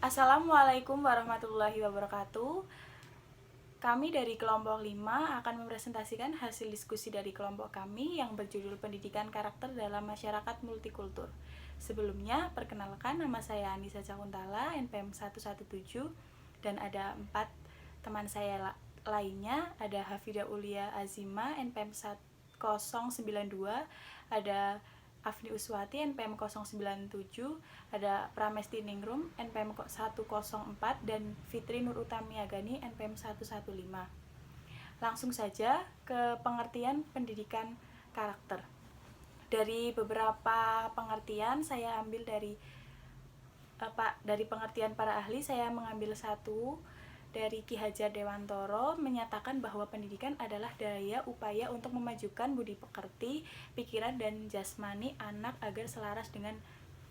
Assalamualaikum warahmatullahi wabarakatuh. Kami dari kelompok 5 akan mempresentasikan hasil diskusi dari kelompok kami yang berjudul Pendidikan Karakter dalam Masyarakat Multikultur. Sebelumnya, perkenalkan, nama saya Anissa Cakuntala, NPM 117, dan ada 4 teman saya lainnya. Ada Hafida Ulia Azima, NPM 1092, ada Afni Uswati, NPM 097, ada Pramesti Ningrum, NPM 104, dan Fitri Nur Utami Agani, NPM 115. Langsung saja ke pengertian pendidikan karakter. Dari beberapa pengertian saya ambil dari pengertian para ahli, saya mengambil satu dari Ki Hajar Dewantoro, menyatakan bahwa pendidikan adalah daya upaya untuk memajukan budi pekerti, pikiran, dan jasmani anak agar selaras dengan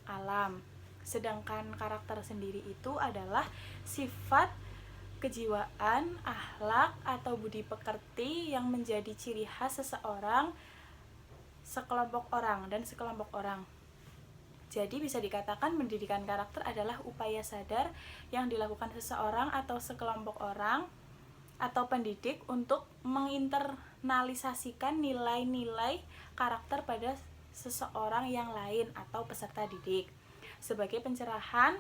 alam. Sedangkan karakter sendiri itu adalah sifat, kejiwaan, akhlak, atau budi pekerti yang menjadi ciri khas seseorang, sekelompok orang, dan sekelompok orang. Jadi bisa dikatakan pendidikan karakter adalah upaya sadar yang dilakukan seseorang atau sekelompok orang atau pendidik untuk menginternalisasikan nilai-nilai karakter pada seseorang yang lain atau peserta didik sebagai pencerahan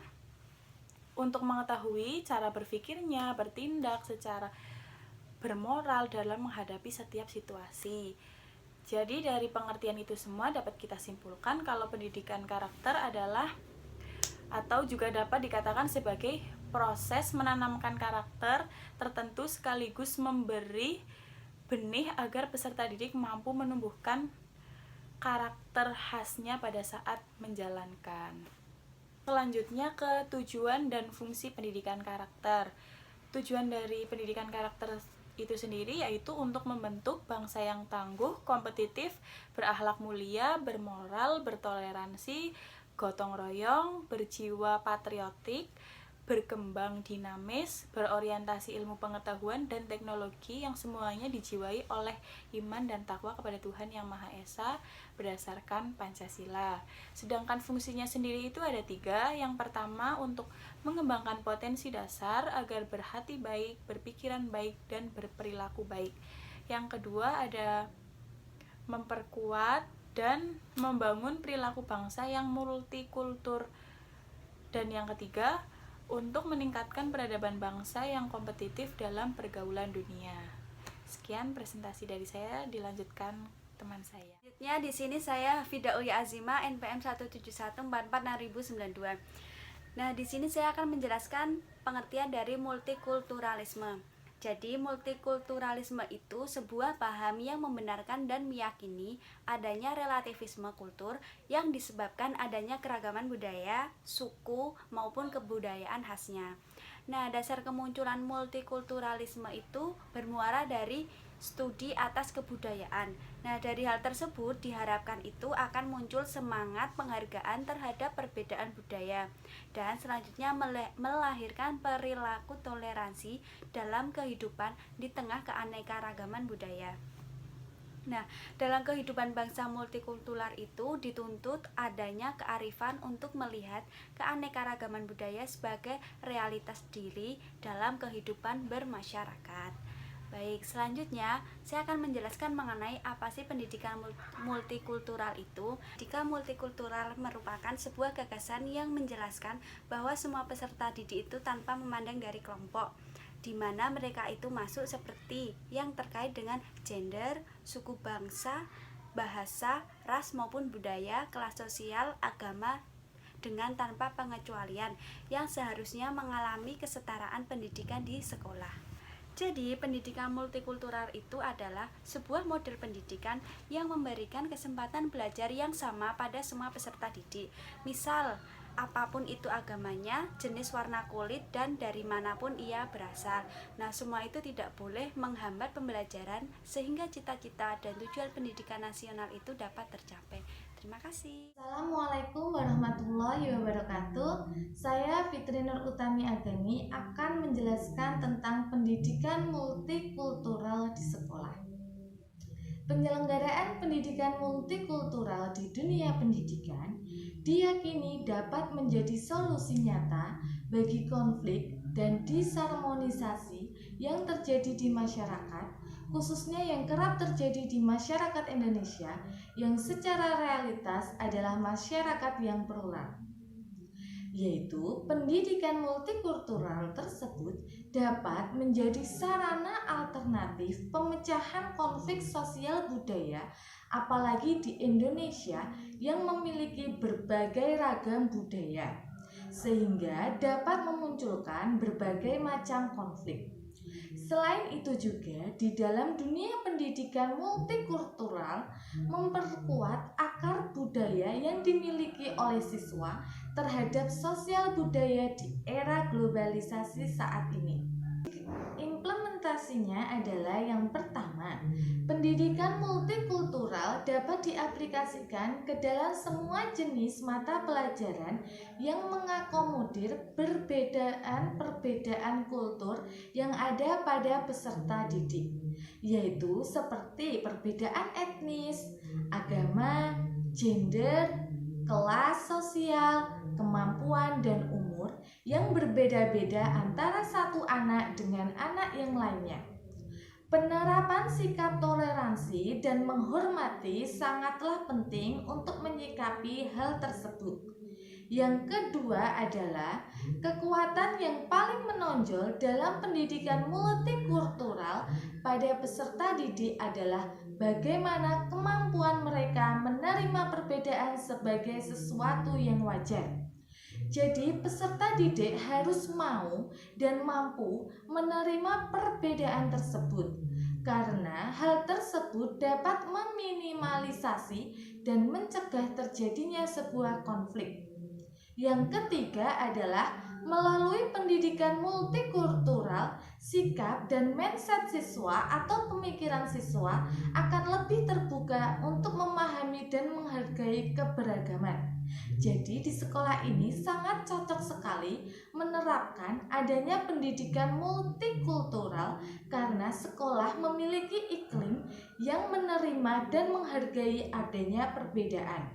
untuk mengetahui cara berpikirnya, bertindak secara bermoral dalam menghadapi setiap situasi. Jadi dari pengertian itu semua dapat kita simpulkan kalau pendidikan karakter adalah atau juga dapat dikatakan sebagai proses menanamkan karakter tertentu sekaligus memberi benih agar peserta didik mampu menumbuhkan karakter khasnya pada saat menjalankan. Selanjutnya ke tujuan dan fungsi pendidikan karakter. Tujuan dari pendidikan karakter itu sendiri yaitu untuk membentuk bangsa yang tangguh, kompetitif, berakhlak mulia, bermoral, bertoleransi, gotong royong, berjiwa patriotik, berkembang dinamis, berorientasi ilmu pengetahuan dan teknologi yang semuanya dijiwai oleh iman dan takwa kepada Tuhan Yang Maha Esa berdasarkan Pancasila. Sedangkan fungsinya sendiri itu ada 3. Yang pertama, untuk mengembangkan potensi dasar agar berhati baik, berpikiran baik, dan berperilaku baik. Yang kedua, ada memperkuat dan membangun perilaku bangsa yang multikultur. Dan yang ketiga, untuk meningkatkan peradaban bangsa yang kompetitif dalam pergaulan dunia. Sekian presentasi dari saya, dilanjutkan teman saya. Selanjutnya di sini saya Hafida Ulia Azima, NPM 171446092. Nah, di sini saya akan menjelaskan pengertian dari multikulturalisme. Jadi, multikulturalisme itu sebuah paham yang membenarkan dan meyakini adanya relativisme kultur yang disebabkan adanya keragaman budaya, suku, maupun kebudayaan khasnya. Nah, dasar kemunculan multikulturalisme itu bermuara dari studi atas kebudayaan. Nah, dari hal tersebut diharapkan itu akan muncul semangat penghargaan terhadap perbedaan budaya dan selanjutnya melahirkan perilaku toleransi dalam kehidupan di tengah keanekaragaman budaya. Nah, dalam kehidupan bangsa multikultural itu dituntut adanya kearifan untuk melihat keanekaragaman budaya sebagai realitas diri dalam kehidupan bermasyarakat. Baik, selanjutnya saya akan menjelaskan mengenai apa sih pendidikan multikultural itu. Pendidikan multikultural merupakan sebuah gagasan yang menjelaskan bahwa semua peserta didik itu tanpa memandang dari kelompok, di mana mereka itu masuk seperti yang terkait dengan gender, suku bangsa, bahasa, ras maupun budaya, kelas sosial, agama, dengan tanpa pengecualian yang seharusnya mengalami kesetaraan pendidikan di sekolah. Jadi, pendidikan multikultural itu adalah sebuah model pendidikan yang memberikan kesempatan belajar yang sama pada semua peserta didik. Misal, apapun itu agamanya, jenis warna kulit, dan dari manapun ia berasal. Nah, semua itu tidak boleh menghambat pembelajaran sehingga cita-cita dan tujuan pendidikan nasional itu dapat tercapai. Terima kasih. Assalamualaikum warahmatullahi wabarakatuh. Saya Fitri Nur Utami Agani akan menjelaskan tentang pendidikan multikultural di sekolah. Penyelenggaraan pendidikan multikultural di dunia pendidikan diyakini dapat menjadi solusi nyata bagi konflik dan disharmonisasi yang terjadi di masyarakat, khususnya yang kerap terjadi di masyarakat Indonesia yang secara realitas adalah masyarakat yang plural. Yaitu pendidikan multikultural tersebut dapat menjadi sarana alternatif pemecahan konflik sosial budaya, apalagi di Indonesia yang memiliki berbagai ragam budaya, sehingga dapat memunculkan berbagai macam konflik. Selain itu juga, di dalam dunia pendidikan multikultural memperkuat akar budaya yang dimiliki oleh siswa terhadap sosial budaya di era globalisasi saat ini. Implementasinya adalah yang pertama, pendidikan multikultural dapat diaplikasikan ke dalam semua jenis mata pelajaran yang mengakomodir perbedaan kultur yang ada pada peserta didik, yaitu seperti perbedaan etnis, agama, gender, kelas sosial, kemampuan, dan umur yang berbeda-beda antara satu anak dengan anak yang lainnya. Penerapan sikap toleransi dan menghormati sangatlah penting untuk menyikapi hal tersebut. Yang kedua adalah kekuatan yang paling menonjol dalam pendidikan multikultural pada peserta didik adalah bagaimana kemampuan mereka menerima perbedaan sebagai sesuatu yang wajar. Jadi peserta didik harus mau dan mampu menerima perbedaan tersebut, karena hal tersebut dapat meminimalisasi dan mencegah terjadinya sebuah konflik. Yang ketiga adalah melalui pendidikan multikultural, sikap dan mindset siswa atau pemikiran siswa akan lebih terbuka untuk memahami dan menghargai keberagaman. Jadi di sekolah ini sangat cocok sekali menerapkan adanya pendidikan multikultural karena sekolah memiliki iklim yang menerima dan menghargai adanya perbedaan.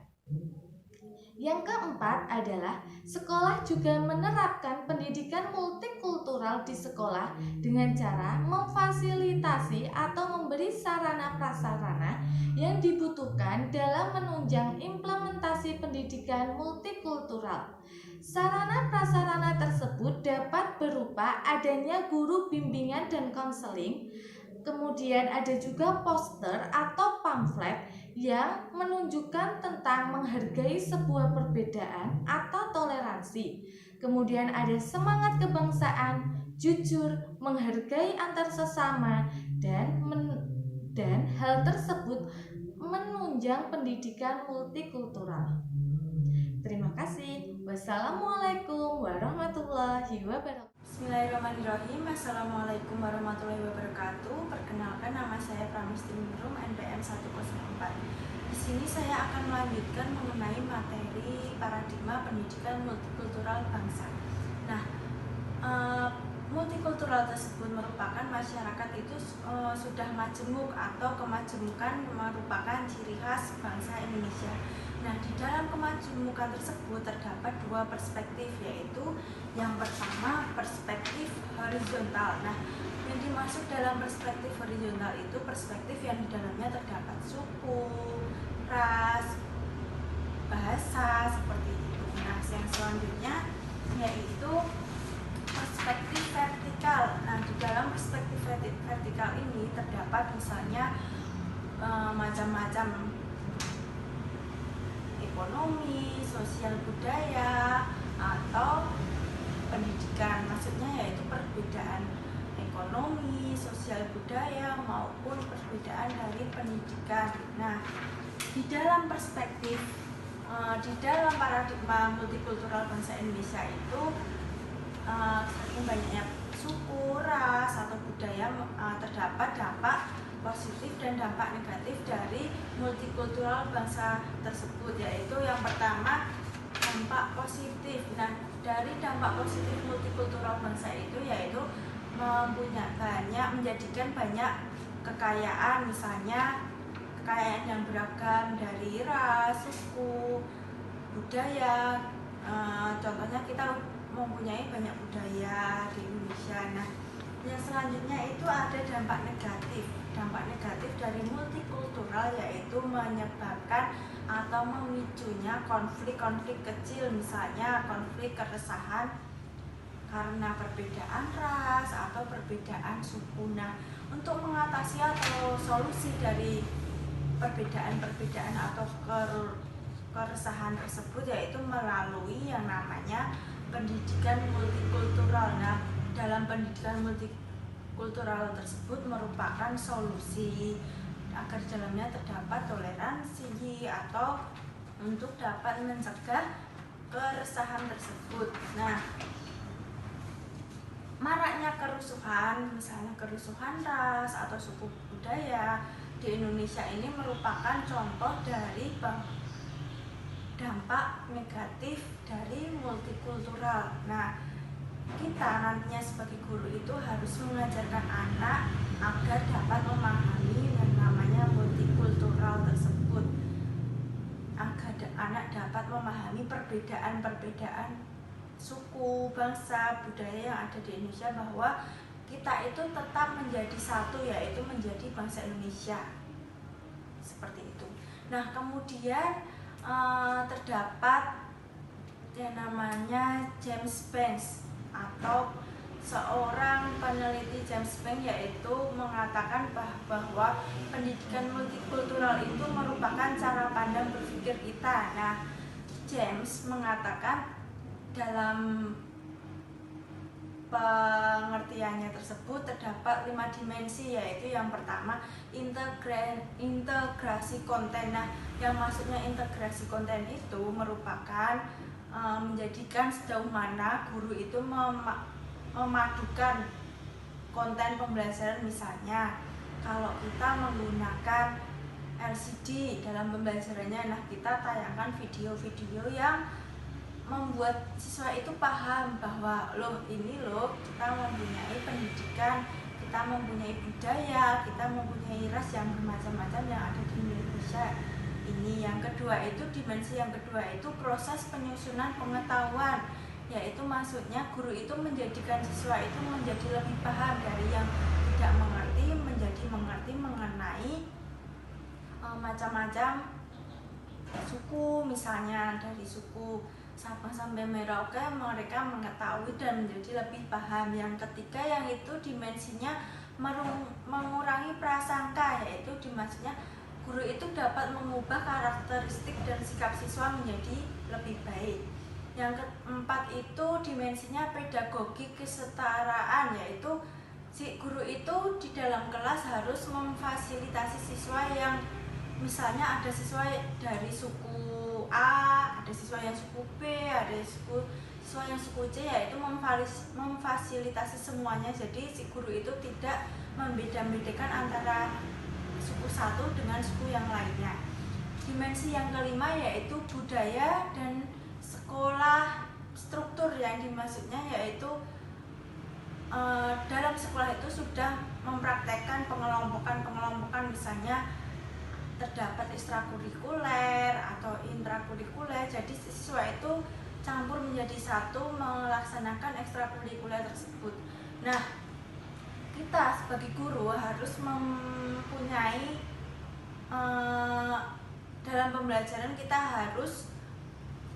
Yang keempat adalah sekolah juga menerapkan pendidikan multikultural di sekolah dengan cara memfasilitasi atau memberi sarana prasarana yang dibutuhkan dalam menunjang implementasi pendidikan multikultural. Sarana prasarana tersebut dapat berupa adanya guru bimbingan dan konseling, kemudian ada juga poster atau pamflet yang menunjukkan tentang menghargai sebuah perbedaan atau toleransi. Kemudian ada semangat kebangsaan, jujur, menghargai antar sesama, dan hal tersebut menunjang pendidikan multikultural. Terima kasih. Wassalamualaikum warahmatullahi wabarakatuh. Bismillahirrahmanirrahim. Assalamualaikum warahmatullahi wabarakatuh. Perkenalkan, nama saya Pramesti Ningrum, NPM 104. Di sini saya akan melanjutkan mengenai materi paradigma pendidikan multikultural bangsa. Nah, multikultural tersebut merupakan masyarakat itu sudah majemuk atau kemajemukan merupakan ciri khas bangsa Indonesia. Nah, di dalam kemajemukan tersebut terdapat dua perspektif, yaitu yang pertama perspektif horizontal. Nah, yang dimaksud dalam perspektif horizontal itu perspektif yang di dalamnya terdapat suku, ras, bahasa, seperti itu. Nah, yang selanjutnya yaitu perspektif vertikal. Nah, di dalam perspektif vertikal ini terdapat misalnya macam-macam ekonomi, sosial budaya, atau pendidikan. Maksudnya yaitu perbedaan ekonomi, sosial budaya, maupun perbedaan dari pendidikan. Nah, di dalam perspektif, di dalam paradigma multikultural bangsa Indonesia itu saking banyaknya suku, ras, atau budaya terdapat dampak positif dan dampak negatif dari multikultural bangsa tersebut, yaitu yang pertama dampak positif. Nah, dari dampak positif multikultural bangsa itu yaitu menjadikan banyak kekayaan, misalnya kekayaan yang beragam dari ras, suku, budaya. Contohnya kita mempunyai banyak budaya di Indonesia. Nah, yang selanjutnya itu ada dampak negatif. Dampak negatif dari multikultural yaitu menyebabkan atau memicunya konflik-konflik kecil, misalnya konflik keresahan karena perbedaan ras atau perbedaan suku. Nah, untuk mengatasi atau solusi dari perbedaan-perbedaan atau keresahan tersebut yaitu melalui yang namanya pendidikan multikultural. Nah, dalam pendidikan multikultural tersebut merupakan solusi agar di dalamnya terdapat toleransi atau untuk dapat mencegah keresahan tersebut. Nah, maraknya kerusuhan, misalnya kerusuhan ras atau suku budaya di Indonesia ini merupakan contoh dari dampak negatif dari multikultural. Nah, kita nantinya sebagai guru itu harus mengajarkan anak agar dapat memahami yang namanya multikultural tersebut, agar anak dapat memahami perbedaan-perbedaan suku, bangsa, budaya yang ada di Indonesia, bahwa kita itu tetap menjadi satu, yaitu menjadi bangsa Indonesia. Seperti itu. Nah, kemudian terdapat yang namanya James Banks atau seorang peneliti James Banks, yaitu mengatakan bahwa pendidikan multikultural itu merupakan cara pandang berpikir kita. Nah, James mengatakan dalam pengertiannya tersebut terdapat 5 dimensi, yaitu yang pertama integrasi konten. Nah, yang maksudnya integrasi konten itu merupakan menjadikan sejauh mana guru itu memadukan konten pembelajaran. Misalnya kalau kita menggunakan LCD dalam pembelajarannya, nah kita tayangkan video-video yang membuat siswa itu paham bahwa kita mempunyai pendidikan, kita mempunyai budaya, kita mempunyai ras yang bermacam-macam yang ada di Indonesia ini. Yang kedua itu dimensi yang kedua itu proses penyusunan pengetahuan, yaitu maksudnya guru itu menjadikan siswa itu menjadi lebih paham dari yang tidak mengerti menjadi mengerti mengenai macam-macam suku. Misalnya dari suku Sabang sampai Merauke mereka mengetahui dan menjadi lebih paham. Yang ketiga yang itu dimensinya mengurangi prasangka, yaitu dimaksudnya guru itu dapat mengubah karakteristik dan sikap siswa menjadi lebih baik. Yang keempat itu dimensinya pedagogi kesetaraan, yaitu si guru itu di dalam kelas harus memfasilitasi siswa yang misalnya ada siswa dari suku A, ada siswa yang suku B, ada siswa yang suku C, yaitu memfasilitasi semuanya. Jadi si guru itu tidak membeda-bedakan antara suku satu dengan suku yang lainnya. Dimensi yang kelima yaitu budaya dan sekolah struktur, yang dimaksudnya yaitu dalam sekolah itu sudah mempraktekkan pengelompokan, misalnya terdapat ekstrakurikuler atau intrakurikuler. Jadi siswa itu campur menjadi satu melaksanakan ekstrakurikuler tersebut. Nah, kita sebagai guru harus mempunyai dalam pembelajaran kita harus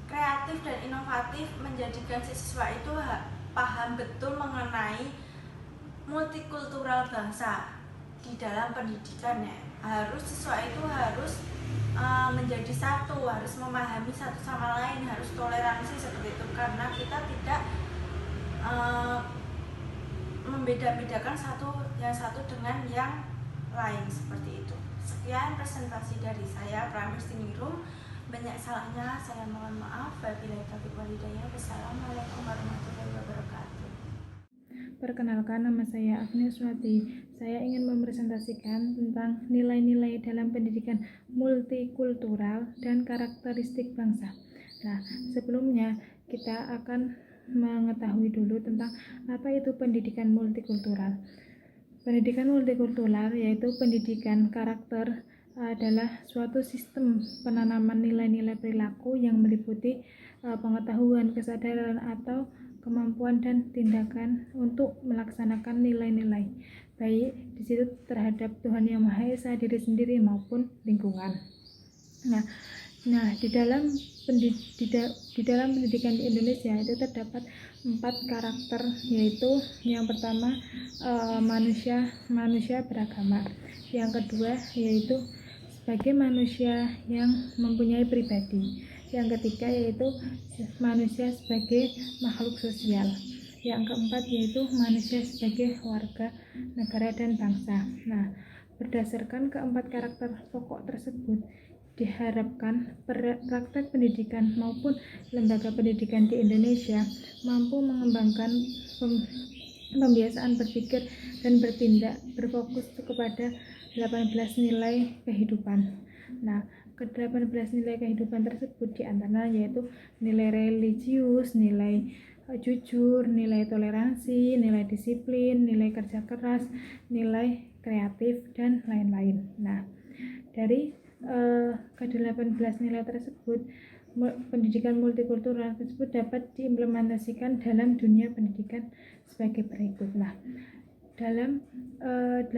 kreatif dan inovatif, menjadikan siswa itu paham betul mengenai multikultural bangsa di dalam pendidikannya. Siswa itu harus menjadi satu, harus memahami satu sama lain, harus toleransi seperti itu, karena kita tidak membeda-bedakan yang satu dengan yang lain seperti itu. Sekian presentasi dari saya, Pramesti Ningrum. Banyak salahnya saya mohon maaf. Wabillahi taufiq wal hidayah. Wassalamualaikum warahmatullahi wabarakatuh. Perkenalkan, nama saya Agnes Wati. Saya ingin mempresentasikan tentang nilai-nilai dalam pendidikan multikultural dan karakteristik bangsa. Nah, sebelumnya kita akan mengetahui dulu tentang apa itu pendidikan multikultural. Pendidikan multikultural yaitu pendidikan karakter adalah suatu sistem penanaman nilai-nilai perilaku yang meliputi pengetahuan, kesadaran, atau kemampuan dan tindakan untuk melaksanakan nilai-nilai baik di situ terhadap Tuhan Yang Maha Esa, diri sendiri maupun lingkungan. Nah, di dalam pendidikan di Indonesia itu terdapat 4 karakter, yaitu yang pertama manusia beragama, yang kedua yaitu sebagai manusia yang mempunyai pribadi, yang ketiga yaitu manusia sebagai makhluk sosial, yang keempat yaitu manusia sebagai warga negara dan bangsa. Nah, berdasarkan keempat karakter pokok tersebut, diharapkan praktek pendidikan maupun lembaga pendidikan di Indonesia mampu mengembangkan pembiasaan berpikir dan bertindak berfokus kepada 18 nilai kehidupan. Nah, ke-18 nilai kehidupan tersebut diantaranya yaitu nilai religius, nilai jujur, nilai toleransi, nilai disiplin, nilai kerja keras, nilai kreatif, dan lain-lain. Nah, dari ke-18 nilai tersebut, pendidikan multikultural tersebut dapat diimplementasikan dalam dunia pendidikan sebagai berikut. Nah, dalam 18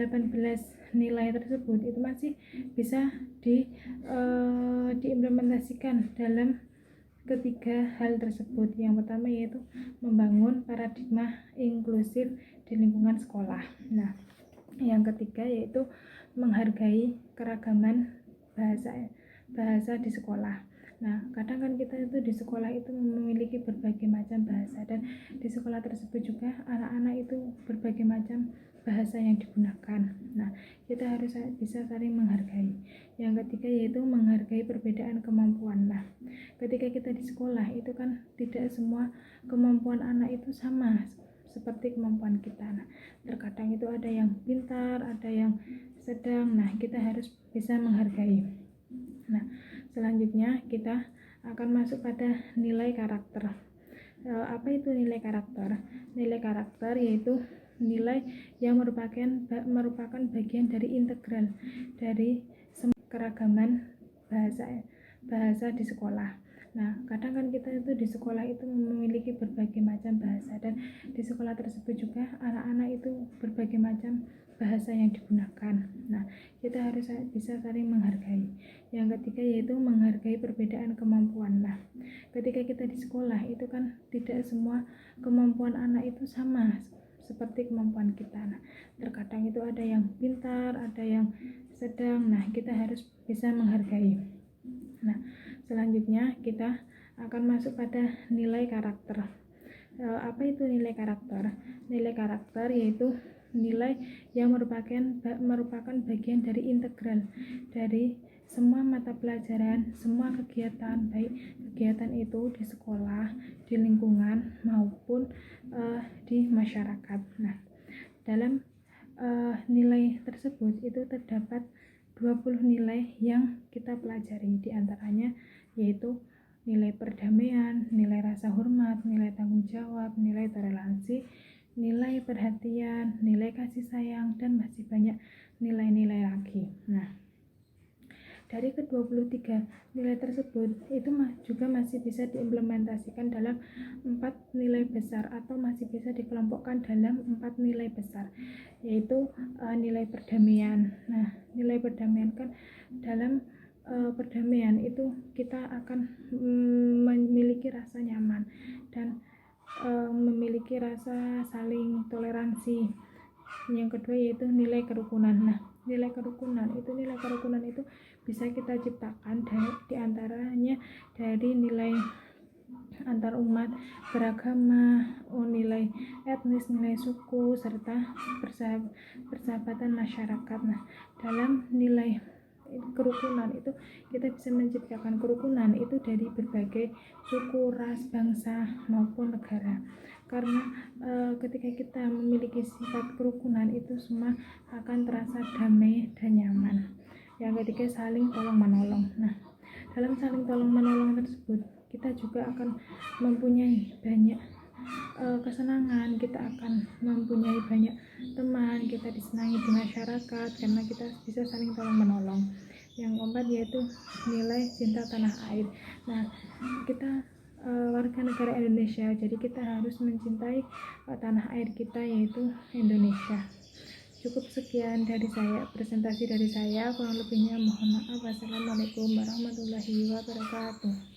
nilai tersebut itu masih bisa diimplementasikan dalam ketiga hal tersebut. Yang pertama yaitu membangun paradigma inklusif di lingkungan sekolah. Nah, yang ketiga yaitu menghargai keragaman bahasa di sekolah. Nah, kadang kan kita itu di sekolah itu memiliki berbagai macam bahasa, dan di sekolah tersebut juga anak-anak itu berbagai macam bahasa yang digunakan. Nah, kita harus bisa saling menghargai. Yang ketiga yaitu menghargai perbedaan kemampuan. Nah, ketika kita di sekolah itu kan tidak semua kemampuan anak itu sama seperti kemampuan kita. Nah, terkadang itu ada yang pintar, ada yang sedang. Nah, kita harus bisa menghargai. Nah, selanjutnya kita akan masuk pada nilai karakter. Apa itu nilai karakter? Nilai karakter yaitu nilai yang merupakan bagian dari integral dari keragaman bahasa di sekolah. Nah, kadang kan kita itu di sekolah itu memiliki berbagai macam bahasa, dan di sekolah tersebut juga anak-anak itu berbagai macam bahasa yang digunakan. Nah, kita harus bisa saling menghargai. Yang ketiga yaitu menghargai perbedaan kemampuan. Nah, ketika kita di sekolah itu kan tidak semua kemampuan anak itu sama seperti kemampuan kita. Nah, terkadang itu ada yang pintar, ada yang sedang. Nah, kita harus bisa menghargai. Nah, selanjutnya kita akan masuk pada nilai karakter. Apa itu nilai karakter? Nilai karakter yaitu nilai yang merupakan bagian dari integral dari semua mata pelajaran, semua kegiatan, baik kegiatan itu di sekolah, di lingkungan, maupun di masyarakat. Nah, dalam nilai tersebut itu terdapat 20 nilai yang kita pelajari, diantaranya yaitu nilai perdamaian, nilai rasa hormat, nilai tanggung jawab, nilai toleransi, nilai perhatian, nilai kasih sayang, dan masih banyak nilai-nilai lagi. Nah, dari ke-23 nilai tersebut itu juga masih bisa diimplementasikan dalam 4 nilai besar, atau masih bisa dikelompokkan dalam 4 nilai besar, yaitu nilai perdamaian. Nah, nilai perdamaian kan dalam perdamaian itu kita akan memiliki rasa nyaman dan memiliki rasa saling toleransi. Yang kedua yaitu nilai kerukunan. Nah, nilai kerukunan itu bisa kita ciptakan di antaranya dari nilai antar umat beragama, nilai etnis, nilai suku, serta persahabatan masyarakat. Nah, dalam nilai kerukunan itu kita bisa menciptakan kerukunan itu dari berbagai suku, ras, bangsa maupun negara. Karena ketika kita memiliki sifat kerukunan itu semua akan terasa damai dan nyaman. Yang ketiga saling tolong menolong. Nah, dalam saling tolong menolong tersebut kita juga akan mempunyai banyak kesenangan, kita akan mempunyai banyak teman, kita disenangi di masyarakat karena kita bisa saling tolong menolong. Yang keempat yaitu nilai cinta tanah air. Nah, kita warga negara Indonesia, jadi kita harus mencintai tanah air kita yaitu Indonesia. Cukup sekian dari saya, presentasi dari saya, kurang lebihnya mohon maaf. Wassalamualaikum warahmatullahi wabarakatuh.